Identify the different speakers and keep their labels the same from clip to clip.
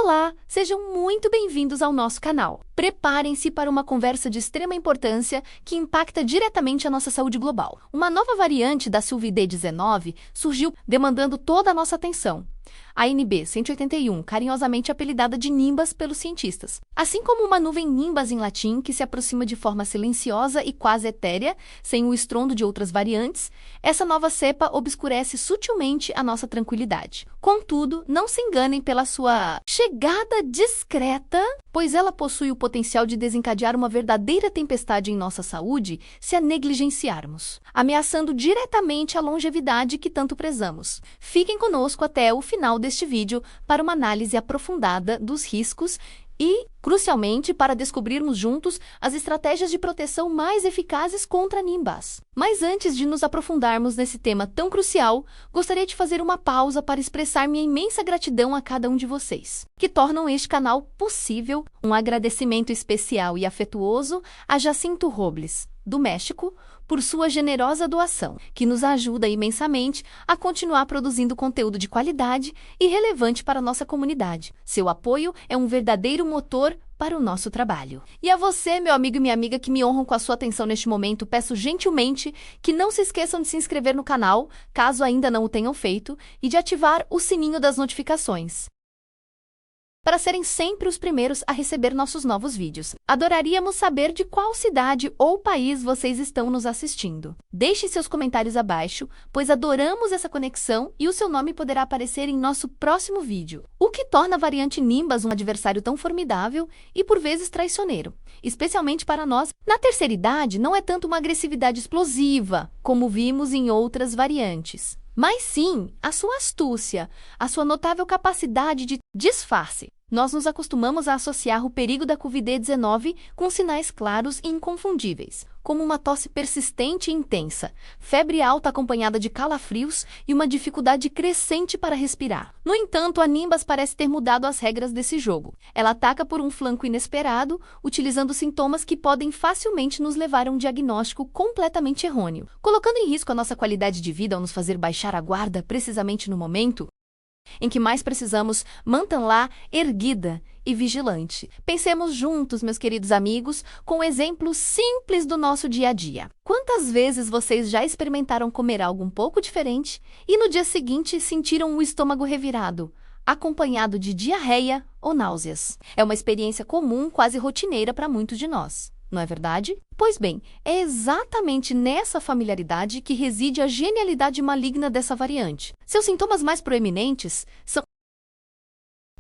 Speaker 1: Olá, sejam muito bem-vindos ao nosso canal. Preparem-se para uma conversa de extrema importância que impacta diretamente a nossa saúde global. Uma nova variante da Covid-19 surgiu demandando toda a nossa atenção. A NB-181, carinhosamente apelidada de Nimbus pelos cientistas. Assim como uma nuvem nimbus em latim que se aproxima de forma silenciosa e quase etérea, sem o estrondo de outras variantes, essa nova cepa obscurece sutilmente a nossa tranquilidade. Contudo, não se enganem pela sua chegada discreta, pois ela possui o potencial de desencadear uma verdadeira tempestade em nossa saúde se a negligenciarmos, ameaçando diretamente a longevidade que tanto prezamos. Fiquem conosco até o final deste vídeo para uma análise aprofundada dos riscos e, crucialmente, para descobrirmos juntos as estratégias de proteção mais eficazes contra Nimbus. Mas antes de nos aprofundarmos nesse tema tão crucial, gostaria de fazer uma pausa para expressar minha imensa gratidão a cada um de vocês, que tornam este canal possível. Um agradecimento especial e afetuoso a Jacinto Robles, do México, por sua generosa doação, que nos ajuda imensamente a continuar produzindo conteúdo de qualidade e relevante para a nossa comunidade. Seu apoio é um verdadeiro motor para o nosso trabalho. E a você, meu amigo e minha amiga, que me honram com a sua atenção neste momento, peço gentilmente que não se esqueçam de se inscrever no canal, caso ainda não o tenham feito, e de ativar o sininho das notificações, para serem sempre os primeiros a receber nossos novos vídeos. Adoraríamos saber de qual cidade ou país vocês estão nos assistindo. Deixe seus comentários abaixo, pois adoramos essa conexão e o seu nome poderá aparecer em nosso próximo vídeo. O que torna a variante Nimbus um adversário tão formidável e por vezes traiçoeiro, especialmente para nós. Na terceira idade, não é tanto uma agressividade explosiva, como vimos em outras variantes, mas sim a sua astúcia, a sua notável capacidade de disfarce. Nós nos acostumamos a associar o perigo da Covid-19 com sinais claros e inconfundíveis, como uma tosse persistente e intensa, febre alta acompanhada de calafrios e uma dificuldade crescente para respirar. No entanto, a Nimbus parece ter mudado as regras desse jogo. Ela ataca por um flanco inesperado, utilizando sintomas que podem facilmente nos levar a um diagnóstico completamente errôneo, colocando em risco a nossa qualidade de vida ao nos fazer baixar a guarda precisamente no momento em que mais precisamos mantê-la erguida e vigilante. Pensemos juntos, meus queridos amigos, com exemplos simples do nosso dia a dia. Quantas vezes vocês já experimentaram comer algo um pouco diferente e no dia seguinte sentiram o estômago revirado, acompanhado de diarreia ou náuseas? É uma experiência comum, quase rotineira para muitos de nós, não é verdade? Pois bem, é exatamente nessa familiaridade que reside a genialidade maligna dessa variante. Seus sintomas mais proeminentes são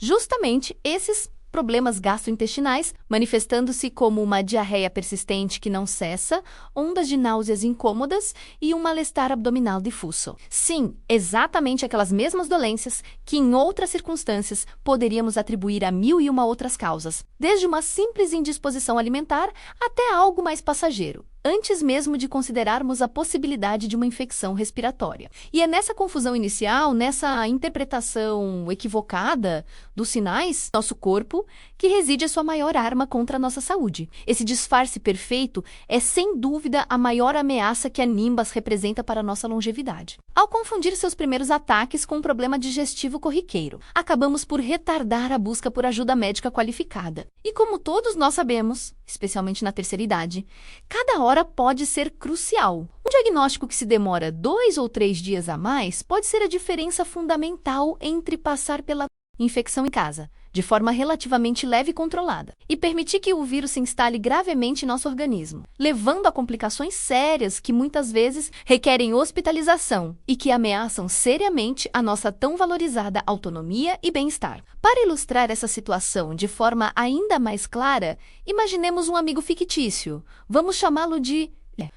Speaker 1: justamente esses problemas gastrointestinais, manifestando-se como uma diarreia persistente que não cessa, ondas de náuseas incômodas e um mal-estar abdominal difuso. Sim, exatamente aquelas mesmas dolências que em outras circunstâncias poderíamos atribuir a 1001 outras causas, desde uma simples indisposição alimentar até algo mais passageiro, antes mesmo de considerarmos a possibilidade de uma infecção respiratória. E é nessa confusão inicial, nessa interpretação equivocada dos sinais do nosso corpo, que reside a sua maior arma contra a nossa saúde. Esse disfarce perfeito é, sem dúvida, a maior ameaça que a Nimbus representa para a nossa longevidade. Ao confundir seus primeiros ataques com um problema digestivo corriqueiro, acabamos por retardar a busca por ajuda médica qualificada. E como todos nós sabemos, especialmente na terceira idade, cada hora pode ser crucial. Um diagnóstico que se demora 2 ou 3 dias a mais pode ser a diferença fundamental entre passar pela infecção em casa, de forma relativamente leve e controlada, e permitir que o vírus se instale gravemente em nosso organismo, levando a complicações sérias que muitas vezes requerem hospitalização e que ameaçam seriamente a nossa tão valorizada autonomia e bem-estar. Para ilustrar essa situação de forma ainda mais clara, imaginemos um amigo fictício. Vamos chamá-lo de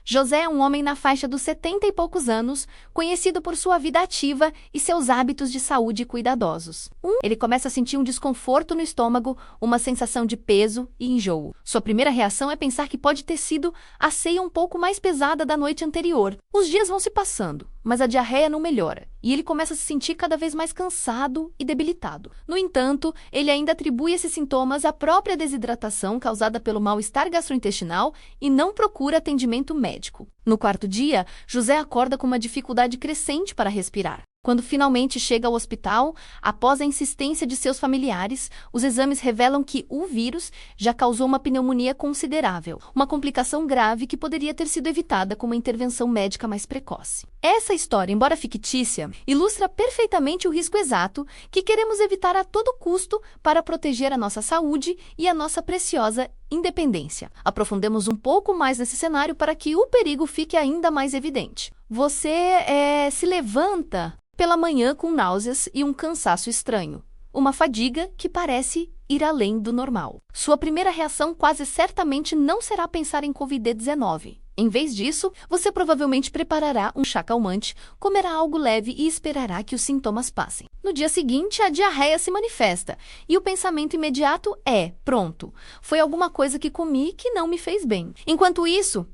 Speaker 1: José é um homem na faixa dos 70 e poucos anos, conhecido por sua vida ativa e seus hábitos de saúde cuidadosos. Ele começa a sentir um desconforto no estômago, uma sensação de peso e enjoo. Sua primeira reação é pensar que pode ter sido a ceia um pouco mais pesada da noite anterior. Os dias vão se passando, mas a diarreia não melhora, e ele começa a se sentir cada vez mais cansado e debilitado. No entanto, ele ainda atribui esses sintomas à própria desidratação causada pelo mal-estar gastrointestinal e não procura atendimento médico. No quarto dia, José acorda com uma dificuldade crescente para respirar. Quando finalmente chega ao hospital, após a insistência de seus familiares, os exames revelam que o vírus já causou uma pneumonia considerável, uma complicação grave que poderia ter sido evitada com uma intervenção médica mais precoce. Essa história, embora fictícia, ilustra perfeitamente o risco exato que queremos evitar a todo custo para proteger a nossa saúde e a nossa preciosa independência. Aprofundemos um pouco mais nesse cenário para que o perigo fique ainda mais evidente. Você se levanta pela manhã com náuseas e um cansaço estranho, uma fadiga que parece ir além do normal. Sua primeira reação quase certamente não será pensar em Covid-19. Em vez disso, você provavelmente preparará um chá calmante, comerá algo leve e esperará que os sintomas passem. No dia seguinte, a diarreia se manifesta e o pensamento imediato é: pronto, foi alguma coisa que comi que não me fez bem. Enquanto isso,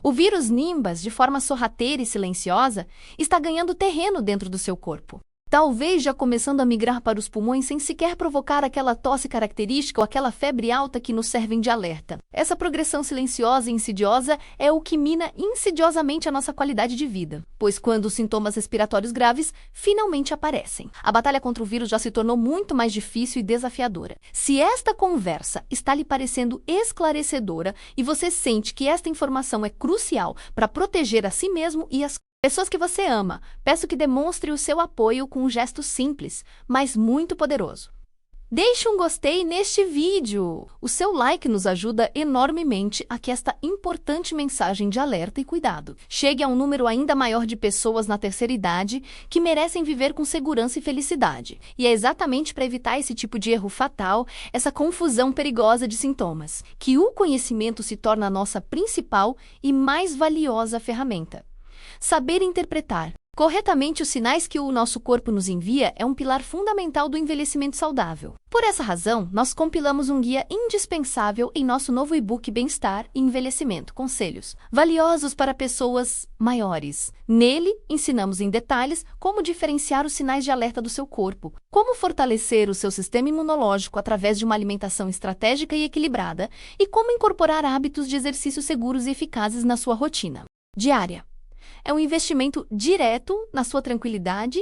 Speaker 1: o vírus Nimbus, de forma sorrateira e silenciosa, está ganhando terreno dentro do seu corpo. Talvez já começando a migrar para os pulmões sem sequer provocar aquela tosse característica ou aquela febre alta que nos servem de alerta. Essa progressão silenciosa e insidiosa é o que mina insidiosamente a nossa qualidade de vida, pois quando os sintomas respiratórios graves finalmente aparecem, a batalha contra o vírus já se tornou muito mais difícil e desafiadora. Se esta conversa está lhe parecendo esclarecedora e você sente que esta informação é crucial para proteger a si mesmo e as pessoas que você ama, peço que demonstre o seu apoio com um gesto simples, mas muito poderoso. Deixe um gostei neste vídeo! O seu like nos ajuda enormemente a que esta importante mensagem de alerta e cuidado chegue a um número ainda maior de pessoas na terceira idade que merecem viver com segurança e felicidade. E é exatamente para evitar esse tipo de erro fatal, essa confusão perigosa de sintomas, que o conhecimento se torna a nossa principal e mais valiosa ferramenta. Saber interpretar corretamente os sinais que o nosso corpo nos envia é um pilar fundamental do envelhecimento saudável. Por essa razão, nós compilamos um guia indispensável em nosso novo e-book Bem-Estar e Envelhecimento, Conselhos valiosos para pessoas maiores. Nele, ensinamos em detalhes como diferenciar os sinais de alerta do seu corpo, como fortalecer o seu sistema imunológico através de uma alimentação estratégica e equilibrada e como incorporar hábitos de exercício seguros e eficazes na sua rotina diária. É um investimento direto na sua tranquilidade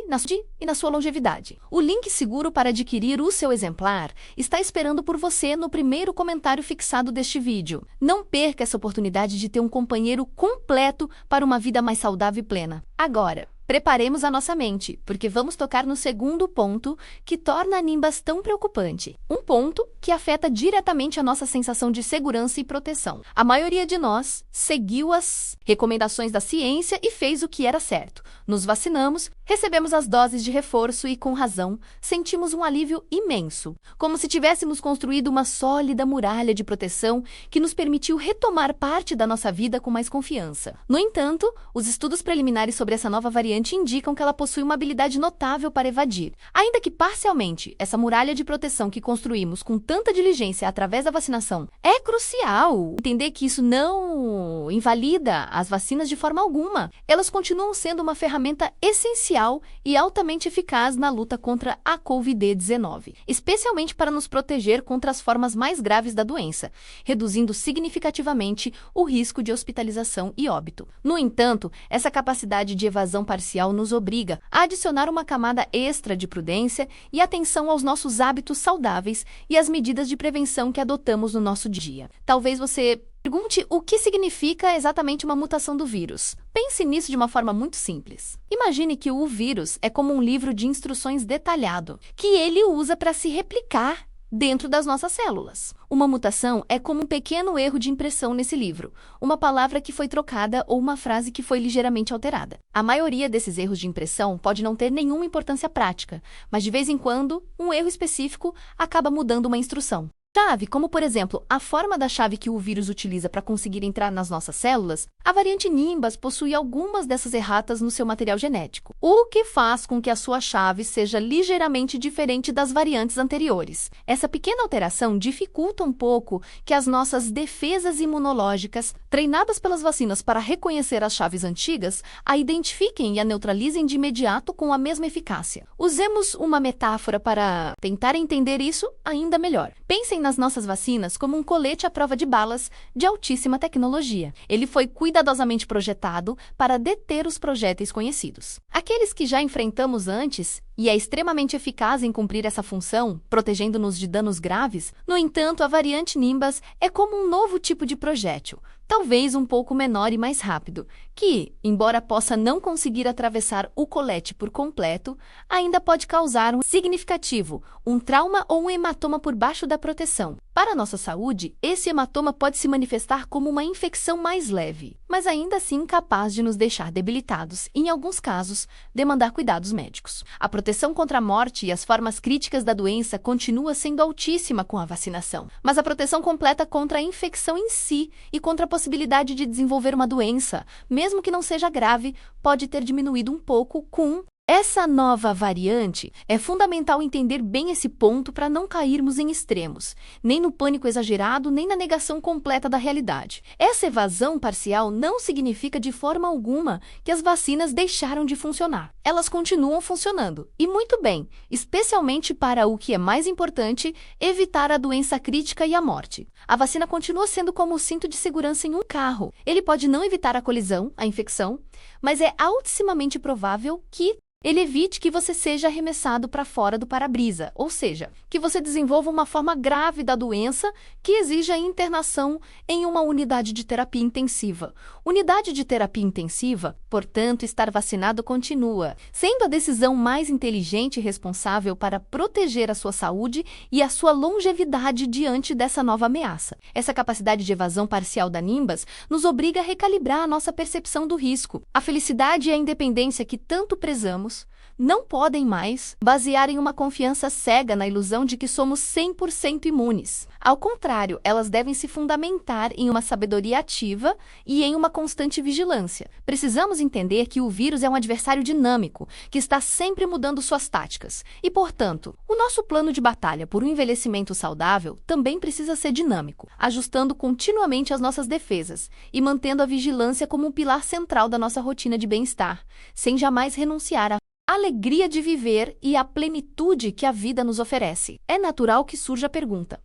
Speaker 1: e na sua longevidade. O link seguro para adquirir o seu exemplar está esperando por você no primeiro comentário fixado deste vídeo. Não perca essa oportunidade de ter um companheiro completo para uma vida mais saudável e plena. Agora, preparemos a nossa mente, porque vamos tocar no segundo ponto que torna a Nimbus tão preocupante. Um ponto que afeta diretamente a nossa sensação de segurança e proteção. A maioria de nós seguiu as recomendações da ciência e fez o que era certo. Nos vacinamos, recebemos as doses de reforço e, com razão, sentimos um alívio imenso, como se tivéssemos construído uma sólida muralha de proteção que nos permitiu retomar parte da nossa vida com mais confiança. No entanto, os estudos preliminares sobre essa nova variante indicam que ela possui uma habilidade notável para evadir. Ainda que parcialmente, essa muralha de proteção que construímos com tanta diligência através da vacinação é crucial. Entender que isso não invalida as vacinas de forma alguma. Elas continuam sendo uma ferramenta essencial e altamente eficaz na luta contra a Covid-19, especialmente para nos proteger contra as formas mais graves da doença, reduzindo significativamente o risco de hospitalização e óbito. No entanto, essa capacidade de evasão parcial nos obriga a adicionar uma camada extra de prudência e atenção aos nossos hábitos saudáveis e às medidas de prevenção que adotamos no nosso dia. Talvez você pergunte o que significa exatamente uma mutação do vírus. Pense nisso de uma forma muito simples. Imagine que o vírus é como um livro de instruções detalhado, que ele usa para se replicar dentro das nossas células. Uma mutação é como um pequeno erro de impressão nesse livro, uma palavra que foi trocada ou uma frase que foi ligeiramente alterada. A maioria desses erros de impressão pode não ter nenhuma importância prática, mas de vez em quando, um erro específico acaba mudando uma instrução. Chave, como por exemplo, a forma da chave que o vírus utiliza para conseguir entrar nas nossas células, a variante Nimbus possui algumas dessas erratas no seu material genético, o que faz com que a sua chave seja ligeiramente diferente das variantes anteriores. Essa pequena alteração dificulta um pouco que as nossas defesas imunológicas, treinadas pelas vacinas para reconhecer as chaves antigas, a identifiquem e a neutralizem de imediato com a mesma eficácia. Usemos uma metáfora para tentar entender isso ainda melhor. Pensem nas nossas vacinas como um colete à prova de balas de altíssima tecnologia. Ele foi cuidadosamente projetado para deter os projéteis conhecidos. Aqueles que já enfrentamos antes, e é extremamente eficaz em cumprir essa função, protegendo-nos de danos graves. No entanto, a variante Nimbus é como um novo tipo de projétil, talvez um pouco menor e mais rápido, que, embora possa não conseguir atravessar o colete por completo, ainda pode causar um significativo, um trauma ou um hematoma por baixo da proteção. Para a nossa saúde, esse hematoma pode se manifestar como uma infecção mais leve, mas ainda assim capaz de nos deixar debilitados e, em alguns casos, demandar cuidados médicos. A proteção contra a morte e as formas críticas da doença continua sendo altíssima com a vacinação, mas a proteção completa contra a infecção em si e contra a possibilidade de desenvolver uma doença, mesmo que não seja grave, pode ter diminuído um pouco com essa nova variante. É fundamental entender bem esse ponto para não cairmos em extremos, nem no pânico exagerado, nem na negação completa da realidade. Essa evasão parcial não significa de forma alguma que as vacinas deixaram de funcionar. Elas continuam funcionando, e muito bem, especialmente para o que é mais importante, evitar a doença crítica e a morte. A vacina continua sendo como o cinto de segurança em um carro. Ele pode não evitar a colisão, a infecção, mas é altissimamente provável que ele evite que você seja arremessado para fora do para-brisa, ou seja, que você desenvolva uma forma grave da doença que exija internação em uma unidade de terapia intensiva. Unidade de terapia intensiva, portanto, estar vacinado continua sendo a decisão mais inteligente e responsável para proteger a sua saúde e a sua longevidade diante dessa nova ameaça. Essa capacidade de evasão parcial da Nimbus nos obriga a recalibrar a nossa percepção do risco. A felicidade e a independência que tanto prezamos não podem mais basear em uma confiança cega na ilusão de que somos 100% imunes. Ao contrário, elas devem se fundamentar em uma sabedoria ativa e em uma constante vigilância. Precisamos entender que o vírus é um adversário dinâmico, que está sempre mudando suas táticas. E, portanto, o nosso plano de batalha por um envelhecimento saudável também precisa ser dinâmico, ajustando continuamente as nossas defesas e mantendo a vigilância como um pilar central da nossa rotina de bem-estar, sem jamais renunciar à alegria de viver e a plenitude que a vida nos oferece. É natural que surja a pergunta: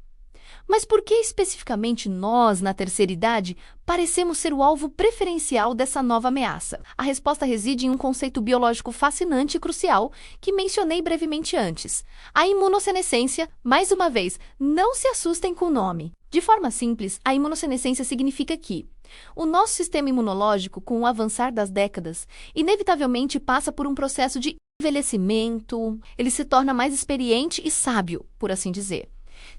Speaker 1: mas por que especificamente nós, na terceira idade, parecemos ser o alvo preferencial dessa nova ameaça? A resposta reside em um conceito biológico fascinante e crucial que mencionei brevemente antes: a imunossenescência. Mais uma vez, não se assustem com o nome. De forma simples, a imunossenescência significa que o nosso sistema imunológico, com o avançar das décadas, inevitavelmente passa por um processo de envelhecimento. Ele se torna mais experiente e sábio, por assim dizer,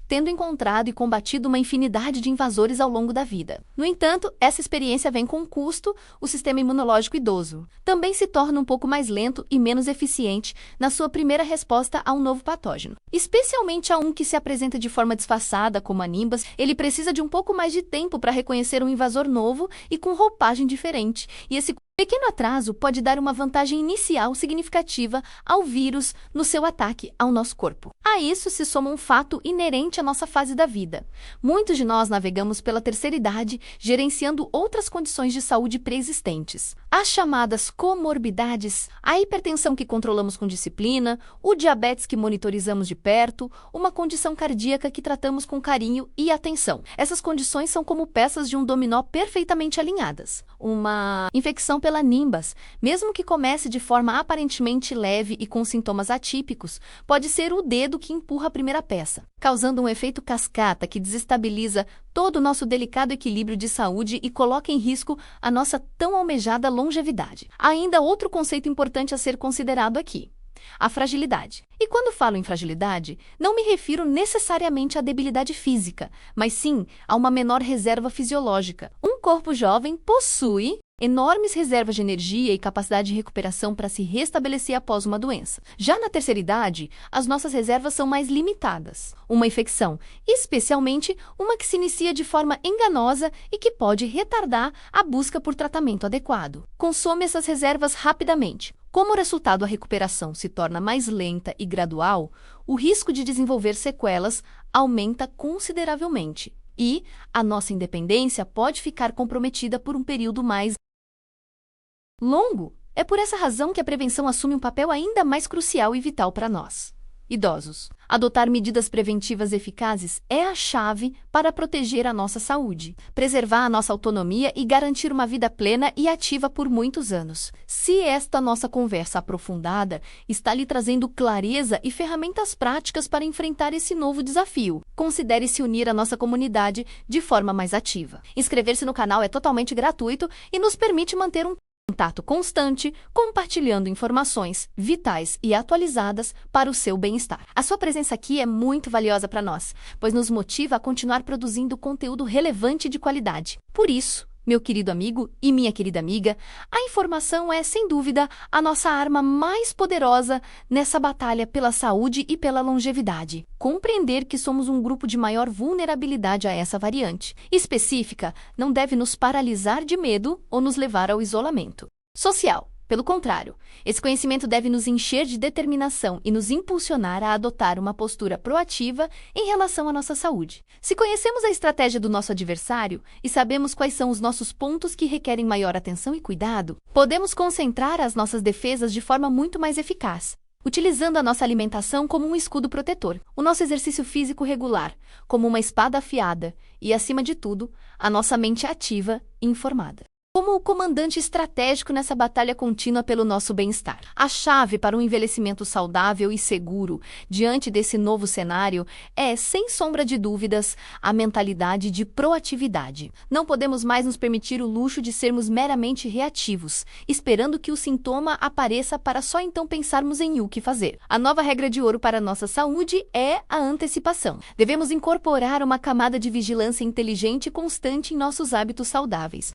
Speaker 1: tendo encontrado e combatido uma infinidade de invasores ao longo da vida. No entanto, essa experiência vem com um custo. O sistema imunológico idoso também se torna um pouco mais lento e menos eficiente na sua primeira resposta a um novo patógeno. Especialmente a um que se apresenta de forma disfarçada, como a Nimbus, ele precisa de um pouco mais de tempo para reconhecer um invasor novo e com roupagem diferente, e esse pequeno atraso pode dar uma vantagem inicial significativa ao vírus no seu ataque ao nosso corpo. A isso se soma um fato inerente à nossa fase da vida. Muitos de nós navegamos pela terceira idade, gerenciando outras condições de saúde pré-existentes. As chamadas comorbidades, a hipertensão que controlamos com disciplina, o diabetes que monitorizamos de perto, uma condição cardíaca que tratamos com carinho e atenção. Essas condições são como peças de um dominó perfeitamente alinhadas. Uma infecção pela Nimbus, mesmo que comece de forma aparentemente leve e com sintomas atípicos, pode ser o dedo que empurra a primeira peça, causando um efeito cascata que desestabiliza todo o nosso delicado equilíbrio de saúde e coloca em risco a nossa tão almejada longevidade. Ainda outro conceito importante a ser considerado aqui: a fragilidade. E quando falo em fragilidade, não me refiro necessariamente à debilidade física, mas sim a uma menor reserva fisiológica. Um corpo jovem possui enormes reservas de energia e capacidade de recuperação para se restabelecer após uma doença. Já na terceira idade, as nossas reservas são mais limitadas. Uma infecção, especialmente uma que se inicia de forma enganosa e que pode retardar a busca por tratamento adequado, consome essas reservas rapidamente. Como resultado, a recuperação se torna mais lenta e gradual, o risco de desenvolver sequelas aumenta consideravelmente e a nossa independência pode ficar comprometida por um período mais longo. É por essa razão que a prevenção assume um papel ainda mais crucial e vital para nós. idosos. Adotar medidas preventivas eficazes é a chave para proteger a nossa saúde, preservar a nossa autonomia e garantir uma vida plena e ativa por muitos anos. Se esta nossa conversa aprofundada está lhe trazendo clareza e ferramentas práticas para enfrentar esse novo desafio, considere se unir à nossa comunidade de forma mais ativa. Inscrever-se no canal é totalmente gratuito e nos permite manter um contato constante, compartilhando informações vitais e atualizadas para o seu bem-estar. A sua presença aqui é muito valiosa para nós, pois nos motiva a continuar produzindo conteúdo relevante e de qualidade. Por isso, meu querido amigo e minha querida amiga, a informação é, sem dúvida, a nossa arma mais poderosa nessa batalha pela saúde e pela longevidade. Compreender que somos um grupo de maior vulnerabilidade a essa variante específica não deve nos paralisar de medo ou nos levar ao isolamento social. Pelo contrário, esse conhecimento deve nos encher de determinação e nos impulsionar a adotar uma postura proativa em relação à nossa saúde. Se conhecemos a estratégia do nosso adversário e sabemos quais são os nossos pontos que requerem maior atenção e cuidado, podemos concentrar as nossas defesas de forma muito mais eficaz, utilizando a nossa alimentação como um escudo protetor, o nosso exercício físico regular como uma espada afiada e, acima de tudo, a nossa mente ativa e informada. Como o comandante estratégico nessa batalha contínua pelo nosso bem-estar. A chave para um envelhecimento saudável e seguro diante desse novo cenário é, sem sombra de dúvidas, a mentalidade de proatividade. Não podemos mais nos permitir o luxo de sermos meramente reativos, esperando que o sintoma apareça para só então pensarmos em o que fazer. A nova regra de ouro para a nossa saúde é a antecipação. Devemos incorporar uma camada de vigilância inteligente e constante em nossos hábitos saudáveis.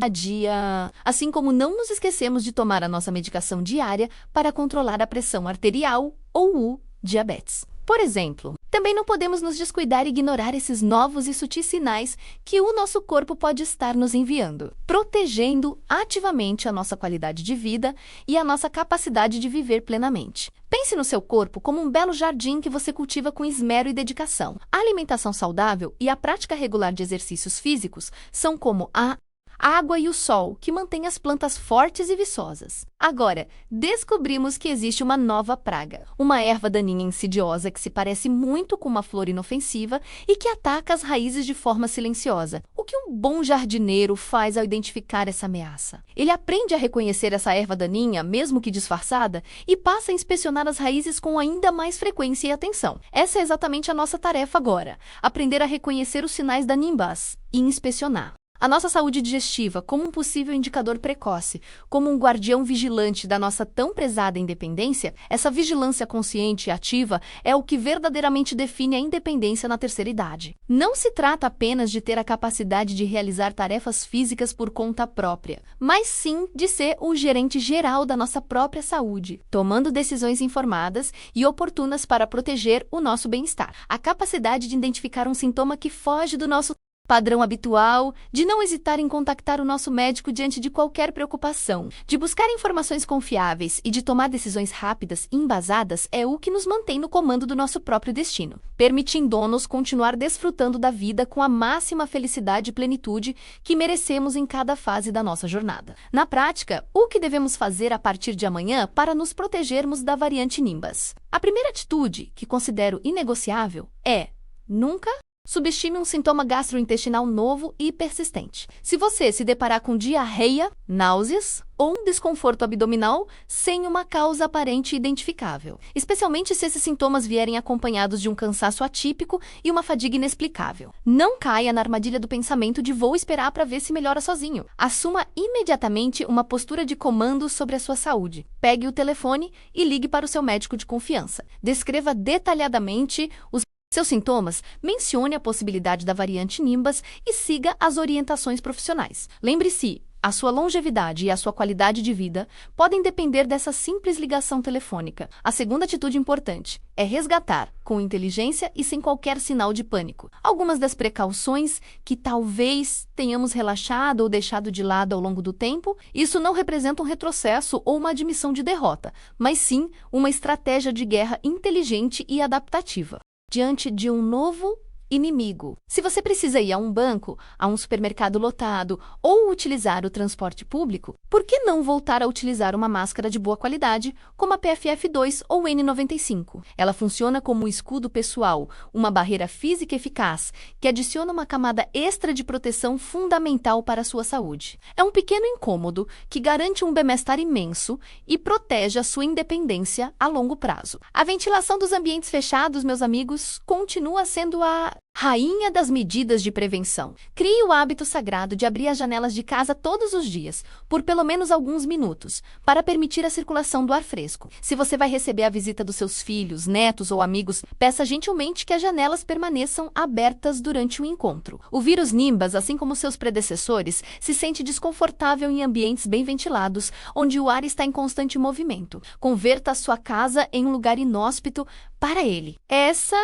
Speaker 1: Dia, assim como não nos esquecemos de tomar a nossa medicação diária para controlar a pressão arterial ou o diabetes. Por exemplo, também não podemos nos descuidar e ignorar esses novos e sutis sinais que o nosso corpo pode estar nos enviando, protegendo ativamente a nossa qualidade de vida e a nossa capacidade de viver plenamente. Pense no seu corpo como um belo jardim que você cultiva com esmero e dedicação. A alimentação saudável e a prática regular de exercícios físicos são como a água e o sol, que mantém as plantas fortes e viçosas. Agora, descobrimos que existe uma nova praga, uma erva daninha insidiosa que se parece muito com uma flor inofensiva e que ataca as raízes de forma silenciosa. O que um bom jardineiro faz ao identificar essa ameaça? Ele aprende a reconhecer essa erva daninha, mesmo que disfarçada, e passa a inspecionar as raízes com ainda mais frequência e atenção. Essa é exatamente a nossa tarefa agora, aprender a reconhecer os sinais da Nimbus e inspecionar a nossa saúde digestiva como um possível indicador precoce, como um guardião vigilante da nossa tão prezada independência. Essa vigilância consciente e ativa é o que verdadeiramente define a independência na terceira idade. Não se trata apenas de ter a capacidade de realizar tarefas físicas por conta própria, mas sim de ser o gerente geral da nossa própria saúde, tomando decisões informadas e oportunas para proteger o nosso bem-estar. A capacidade de identificar um sintoma que foge do nosso padrão habitual, de não hesitar em contactar o nosso médico diante de qualquer preocupação, de buscar informações confiáveis e de tomar decisões rápidas e embasadas é o que nos mantém no comando do nosso próprio destino, permitindo-nos continuar desfrutando da vida com a máxima felicidade e plenitude que merecemos em cada fase da nossa jornada. Na prática, o que devemos fazer a partir de amanhã para nos protegermos da variante Nimbus? A primeira atitude, que considero inegociável, é nunca subestime um sintoma gastrointestinal novo e persistente. Se você se deparar com diarreia, náuseas ou um desconforto abdominal sem uma causa aparente identificável, especialmente se esses sintomas vierem acompanhados de um cansaço atípico e uma fadiga inexplicável, não caia na armadilha do pensamento de vou esperar para ver se melhora sozinho. Assuma imediatamente uma postura de comando sobre a sua saúde. Pegue o telefone e ligue para o seu médico de confiança. Descreva detalhadamente os seus sintomas, mencione a possibilidade da variante Nimbus e siga as orientações profissionais. Lembre-se, a sua longevidade e a sua qualidade de vida podem depender dessa simples ligação telefônica. A segunda atitude importante é resgatar, com inteligência e sem qualquer sinal de pânico, algumas das precauções que talvez tenhamos relaxado ou deixado de lado ao longo do tempo. Isso não representa um retrocesso ou uma admissão de derrota, mas sim uma estratégia de guerra inteligente e adaptativa. Diante de um novo inimigo. Se você precisa ir a um banco, a um supermercado lotado ou utilizar o transporte público, por que não voltar a utilizar uma máscara de boa qualidade, como a PFF2 ou N95? Ela funciona como um escudo pessoal, uma barreira física eficaz, que adiciona uma camada extra de proteção fundamental para a sua saúde. É um pequeno incômodo que garante um bem-estar imenso e protege a sua independência a longo prazo. A ventilação dos ambientes fechados, meus amigos, continua sendo a rainha das medidas de prevenção. Crie o hábito sagrado de abrir as janelas de casa todos os dias, por pelo menos alguns minutos, para permitir a circulação do ar fresco. Se você vai receber a visita dos seus filhos, netos ou amigos, peça gentilmente que as janelas permaneçam abertas durante o encontro. O vírus Nimbus, assim como seus predecessores, se sente desconfortável em ambientes bem ventilados, onde o ar está em constante movimento. Converta a sua casa em um lugar inóspito para ele. Essa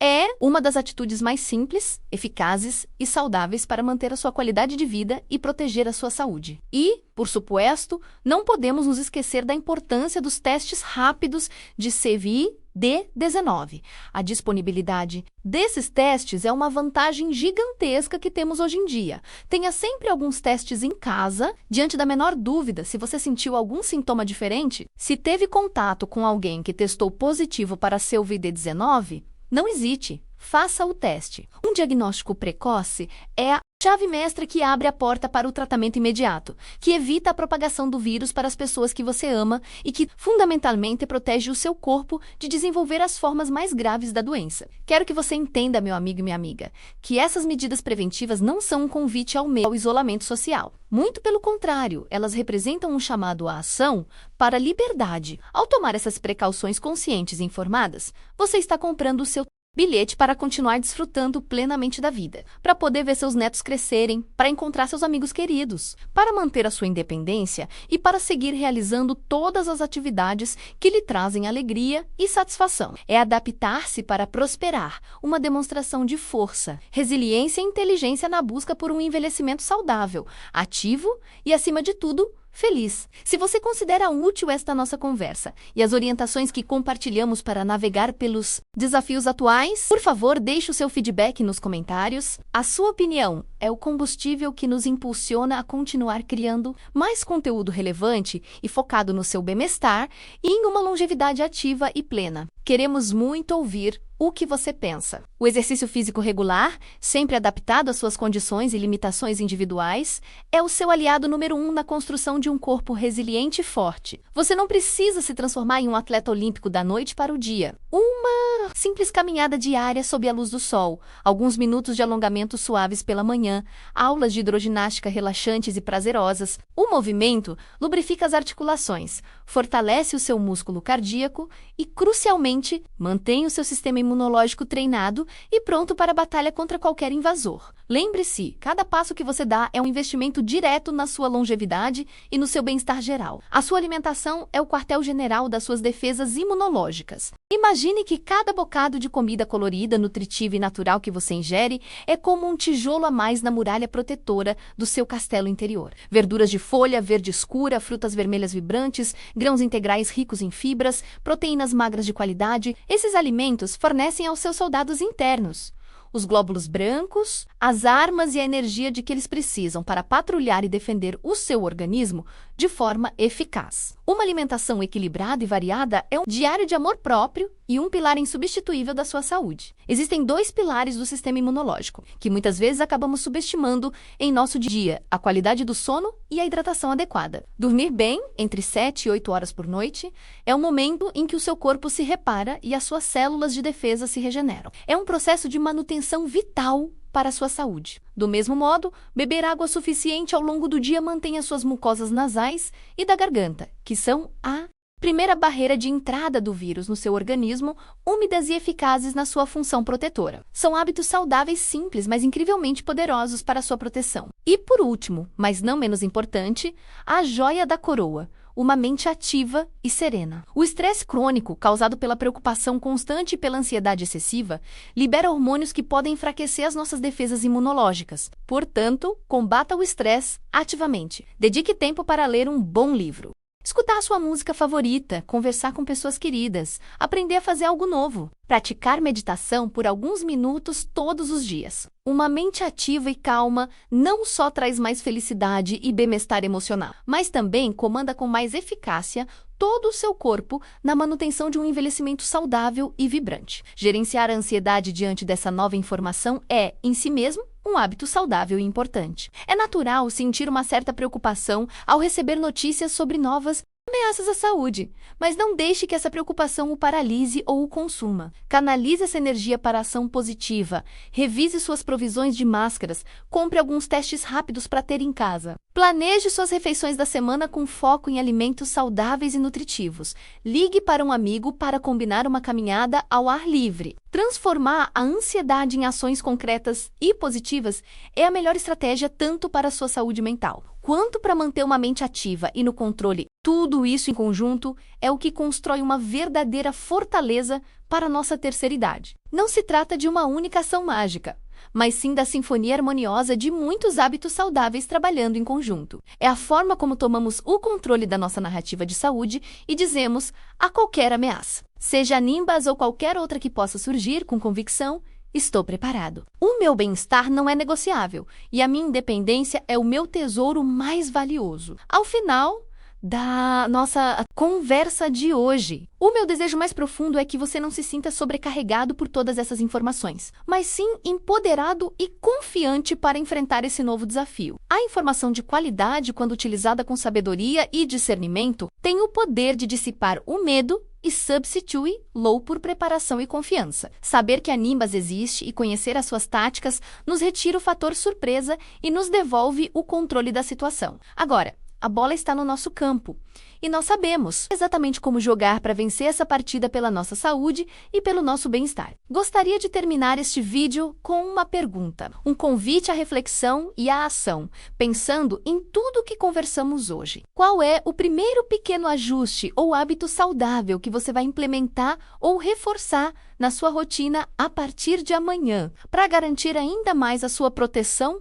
Speaker 1: é uma das atitudes mais simples, eficazes e saudáveis para manter a sua qualidade de vida e proteger a sua saúde. E, por suposto, não podemos nos esquecer da importância dos testes rápidos de Covid-19. A disponibilidade desses testes é uma vantagem gigantesca que temos hoje em dia. Tenha sempre alguns testes em casa, diante da menor dúvida, se você sentiu algum sintoma diferente, se teve contato com alguém que testou positivo para seu Covid-19, não hesite, faça o teste. Um diagnóstico precoce é a chave mestra que abre a porta para o tratamento imediato, que evita a propagação do vírus para as pessoas que você ama e que, fundamentalmente, protege o seu corpo de desenvolver as formas mais graves da doença. Quero que você entenda, meu amigo e minha amiga, que essas medidas preventivas não são um convite ao isolamento social. Muito pelo contrário, elas representam um chamado à ação para a liberdade. Ao tomar essas precauções conscientes e informadas, você está comprando o seu bilhete para continuar desfrutando plenamente da vida, para poder ver seus netos crescerem, para encontrar seus amigos queridos, para manter a sua independência e para seguir realizando todas as atividades que lhe trazem alegria e satisfação. É adaptar-se para prosperar, uma demonstração de força, resiliência e inteligência na busca por um envelhecimento saudável, ativo e, acima de tudo, feliz. Se você considera útil esta nossa conversa e as orientações que compartilhamos para navegar pelos desafios atuais, por favor, deixe o seu feedback nos comentários. A sua opinião é o combustível que nos impulsiona a continuar criando mais conteúdo relevante e focado no seu bem-estar e em uma longevidade ativa e plena. Queremos muito ouvir o que você pensa. O exercício físico regular, sempre adaptado às suas condições e limitações individuais, é o seu aliado número 1 na construção de um corpo resiliente e forte. Você não precisa se transformar em um atleta olímpico da noite para o dia. Uma simples caminhada diária sob a luz do sol, alguns minutos de alongamentos suaves pela manhã, aulas de hidroginástica relaxantes e prazerosas. O movimento lubrifica as articulações, fortalece o seu músculo cardíaco e, crucialmente, mantém o seu sistema imunológico treinado e pronto para a batalha contra qualquer invasor. Lembre-se, cada passo que você dá é um investimento direto na sua longevidade e no seu bem-estar geral. A sua alimentação é o quartel-general das suas defesas imunológicas. Imagine que cada bocado de comida colorida, nutritiva e natural que você ingere é como um tijolo a mais na muralha protetora do seu castelo interior. Verduras de folha verde escura, frutas vermelhas vibrantes, grãos integrais ricos em fibras, proteínas magras de qualidade, esses alimentos fornecem aos seus soldados internos os glóbulos brancos, as armas e a energia de que eles precisam para patrulhar e defender o seu organismo de forma eficaz. Uma alimentação equilibrada e variada é um diário de amor próprio e um pilar insubstituível da sua saúde. Existem 2 pilares do sistema imunológico, que muitas vezes acabamos subestimando em nosso dia: a qualidade do sono e a hidratação adequada. Dormir bem, entre 7 e 8 horas por noite, é o momento em que o seu corpo se repara e as suas células de defesa se regeneram. É um processo de manutenção vital para a sua saúde. Do mesmo modo, beber água suficiente ao longo do dia mantém as suas mucosas nasais e da garganta, que são a primeira barreira de entrada do vírus no seu organismo, úmidas e eficazes na sua função protetora. São hábitos saudáveis simples, mas incrivelmente poderosos para a sua proteção. E por último, mas não menos importante, a joia da coroa: uma mente ativa e serena. O estresse crônico, causado pela preocupação constante e pela ansiedade excessiva, libera hormônios que podem enfraquecer as nossas defesas imunológicas. Portanto, combata o estresse ativamente. Dedique tempo para ler um bom livro. Escutar a sua música favorita, conversar com pessoas queridas, aprender a fazer algo novo. Praticar meditação por alguns minutos todos os dias. Uma mente ativa e calma não só traz mais felicidade e bem-estar emocional, mas também comanda com mais eficácia todo o seu corpo na manutenção de um envelhecimento saudável e vibrante. Gerenciar a ansiedade diante dessa nova informação é, em si mesmo, um hábito saudável e importante. É natural sentir uma certa preocupação ao receber notícias sobre novas ameaças à saúde, mas não deixe que essa preocupação o paralise ou o consuma. Canalize essa energia para ação positiva, revise suas provisões de máscaras, compre alguns testes rápidos para ter em casa. Planeje suas refeições da semana com foco em alimentos saudáveis e nutritivos. Ligue para um amigo para combinar uma caminhada ao ar livre. Transformar a ansiedade em ações concretas e positivas é a melhor estratégia tanto para a sua saúde mental quanto para manter uma mente ativa e no controle. Tudo isso em conjunto é o que constrói uma verdadeira fortaleza para a nossa terceira idade. Não se trata de uma única ação mágica, mas sim da sinfonia harmoniosa de muitos hábitos saudáveis trabalhando em conjunto. É a forma como tomamos o controle da nossa narrativa de saúde e dizemos a qualquer ameaça, seja a Nimbus ou qualquer outra que possa surgir, com convicção: estou preparado. O meu bem-estar não é negociável e a minha independência é o meu tesouro mais valioso. Ao final da nossa conversa de hoje, o meu desejo mais profundo é que você não se sinta sobrecarregado por todas essas informações, mas sim empoderado e confiante para enfrentar esse novo desafio. A informação de qualidade, quando utilizada com sabedoria e discernimento, tem o poder de dissipar o medo e substitui low por preparação e confiança. Saber que a Nimbus existe e conhecer as suas táticas nos retira o fator surpresa e nos devolve o controle da situação. Agora, a bola está no nosso campo e nós sabemos exatamente como jogar para vencer essa partida pela nossa saúde e pelo nosso bem-estar. Gostaria de terminar este vídeo com uma pergunta, um convite à reflexão e à ação, pensando em tudo o que conversamos hoje. Qual é o primeiro pequeno ajuste ou hábito saudável que você vai implementar ou reforçar na sua rotina a partir de amanhã, para garantir ainda mais a sua proteção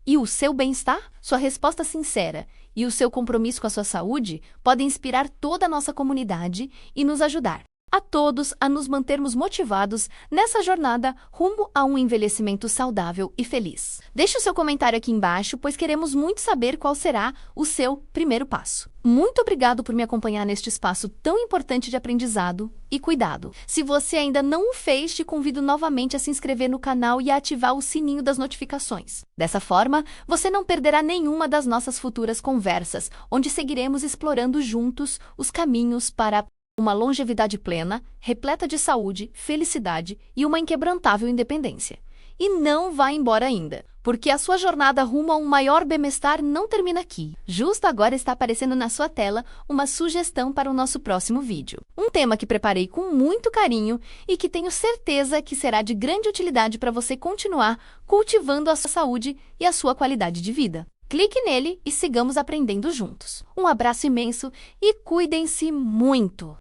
Speaker 1: e o seu bem-estar? Sua resposta sincera e o seu compromisso com a sua saúde podem inspirar toda a nossa comunidade e nos ajudar a todos a nos mantermos motivados nessa jornada rumo a um envelhecimento saudável e feliz. Deixe o seu comentário aqui embaixo, pois queremos muito saber qual será o seu primeiro passo. Muito obrigado por me acompanhar neste espaço tão importante de aprendizado e cuidado. Se você ainda não o fez, te convido novamente a se inscrever no canal e a ativar o sininho das notificações. Dessa forma, você não perderá nenhuma das nossas futuras conversas, onde seguiremos explorando juntos os caminhos para uma longevidade plena, repleta de saúde, felicidade e uma inquebrantável independência. E não vá embora ainda, porque a sua jornada rumo a um maior bem-estar não termina aqui. Justo agora está aparecendo na sua tela uma sugestão para o nosso próximo vídeo. Um tema que preparei com muito carinho e que tenho certeza que será de grande utilidade para você continuar cultivando a sua saúde e a sua qualidade de vida. Clique nele e sigamos aprendendo juntos. Um abraço imenso e cuidem-se muito!